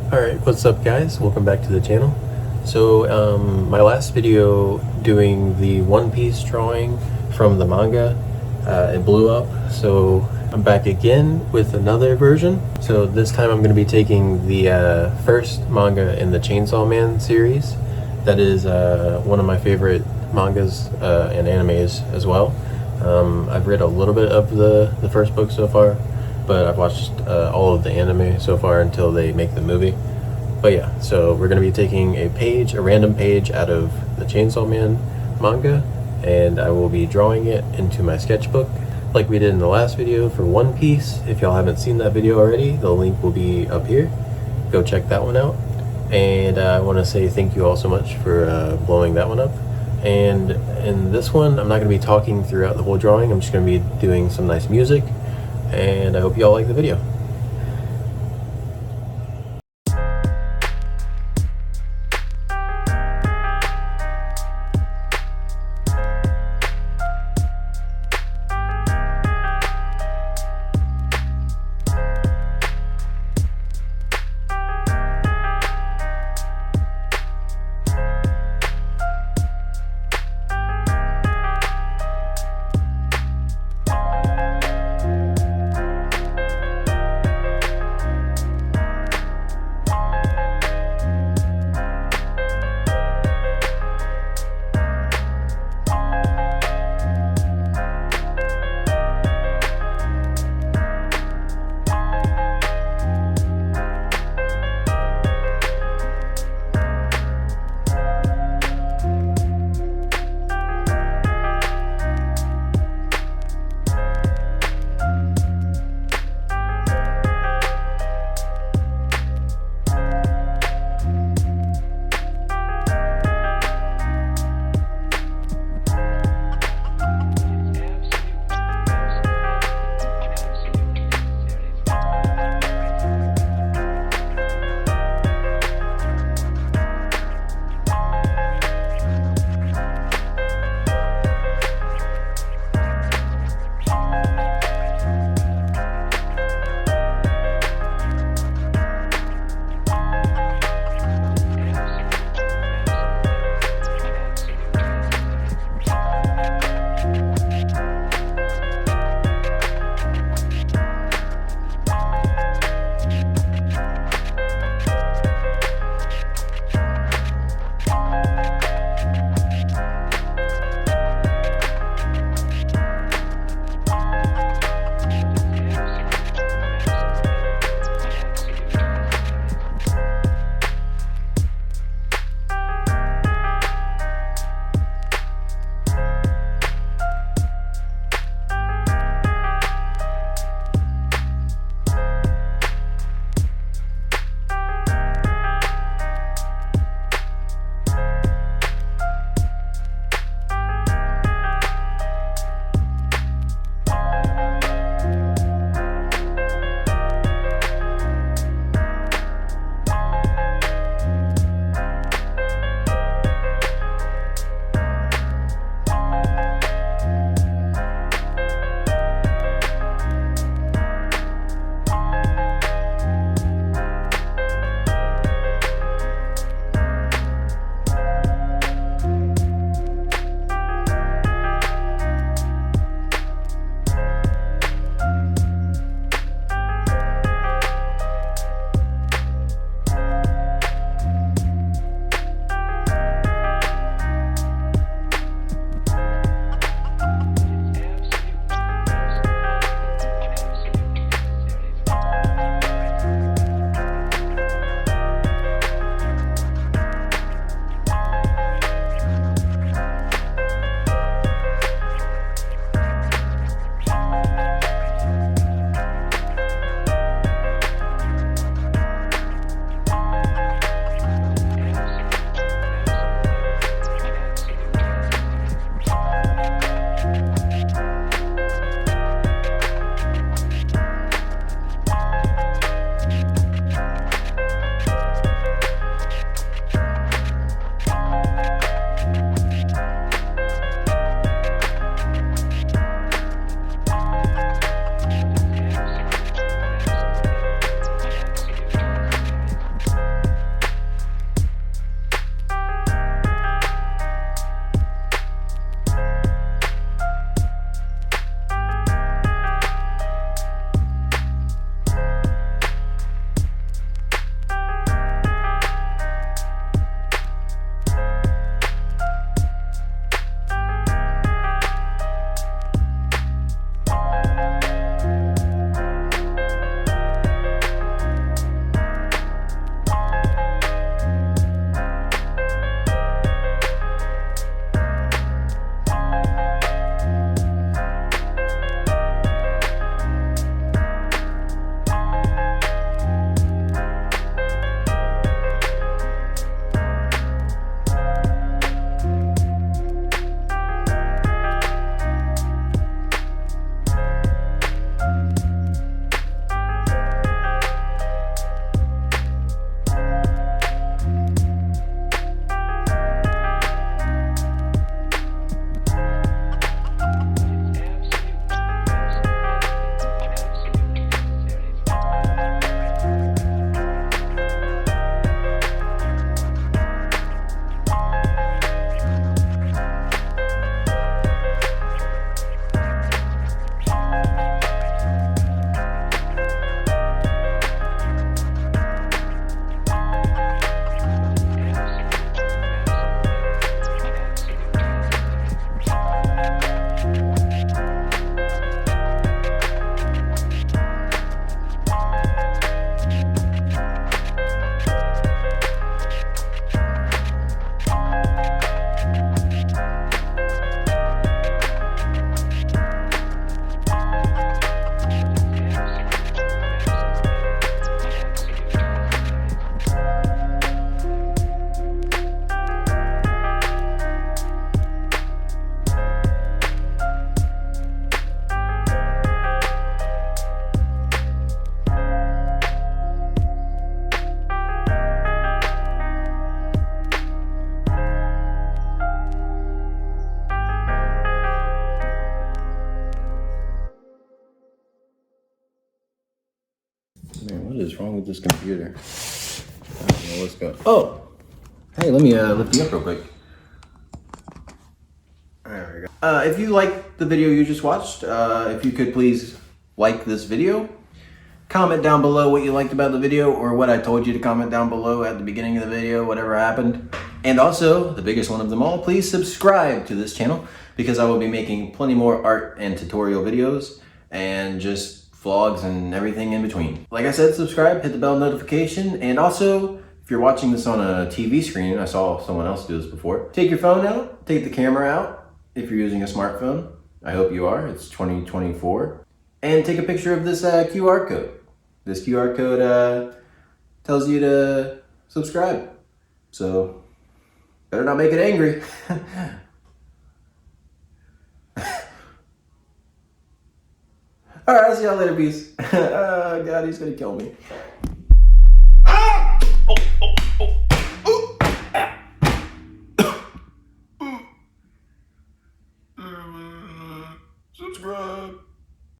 Alright, what's up guys? Welcome back to the channel. So, my last video doing the One Piece drawing from the manga, it blew up. So, I'm back again with another version. So this time I'm going to be taking the first manga in the Chainsaw Man series. That is one of my favorite mangas and animes as well. I've read a little bit of the first book so far, but I've watched all of the anime so far until they make the movie. But yeah, so we're going to be taking a random page out of the Chainsaw Man manga, and I will be drawing it into my sketchbook like we did in the last video for One Piece. If y'all haven't seen that video already, the link will be up here. Go check that one out. And I want to say thank you all so much for blowing that one up. And in this one, I'm not going to be talking throughout the whole drawing. I'm just going to be doing some nice music, and I hope you all like the video. wrong with this computer? I don't know what's going on. Oh! Hey, let me lift you up real quick. There we go. If you like the video you just watched, if you could please like this video. Comment down below what you liked about the video or what I told you to comment down below at the beginning of the video, whatever happened. And also, the biggest one of them all, please subscribe to this channel because I will be making plenty more art and tutorial videos and just vlogs and everything in between. Like I said, subscribe, hit the bell notification, and also, if you're watching this on a TV screen, I saw someone else do this before, take your phone out, take the camera out if you're using a smartphone. I hope you are, it's 2024. And take a picture of this QR code. This QR code tells you to subscribe. So, better not make it angry. Alright, I'll see y'all later, peace. God, he's gonna kill me.